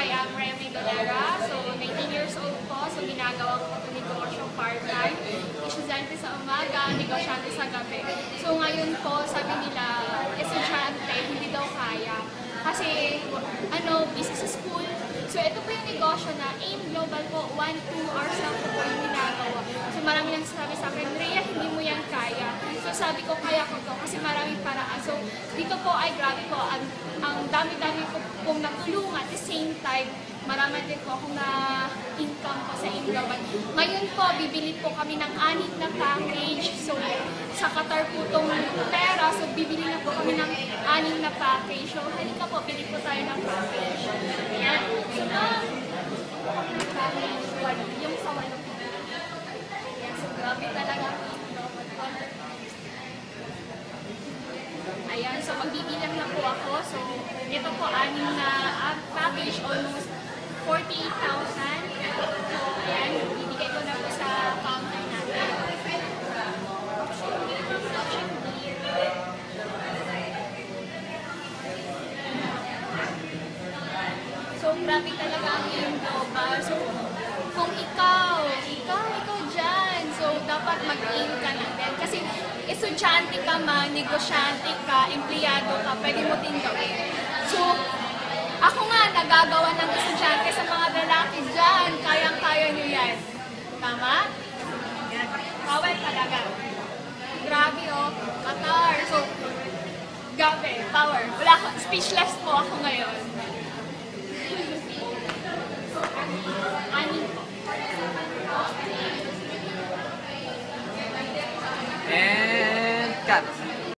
Hi, I'm Remy Dolera. So, 19 years old po. So, ginagawa ko ito negosyo part-time. Estudyante sa umaga, negosyante sa gabi. So, ngayon po, sabi nila, estudyante, hindi daw kaya. Kasi, busy sa school. So, ito po yung negosyo na AIM Global po, 1-2 hours lang po yung ginagawa. So, marami nang sabi sa akin, Rhea, hindi mo yan kaya. So, sabi ko, kaya ko to kasi maraming paraan. So, dito po ay grabe po, ang dami-dami ko pong natulungan. At the same time, marami din po akong na-income po sa AIM Global. Ngayon po, bibili po kami ng 6 na package. So, sa Qatar po itong pera. So, bibili na po kami ng 6 na package. So, halika po, bili po tayo ng package. Ayan. So, package, yung sa walo po. Ayan, so, grabe talaga po. Ayan, so magbibilang na po ako. So, ito po, 6 na package, almost 48,000. So, ayan, bibigay ko na po sa counter natin. So, grabe talaga ang AIM Global. So, kung ikaw dyan, so, dapat mag-AIM ka na din. Kasi, estudyante ka man, negosyante ka, empleyado ka, pwede mo din gawin. So, ako nga, nagagawa ng estudyante sa mga lalaki dyan. Kayang-kaya nyo yan. Tama? Yan. Power talaga. Grabe Qatar. So, gabi, power. Wala ko, speechless po ako ngayon. Anin po. And cut.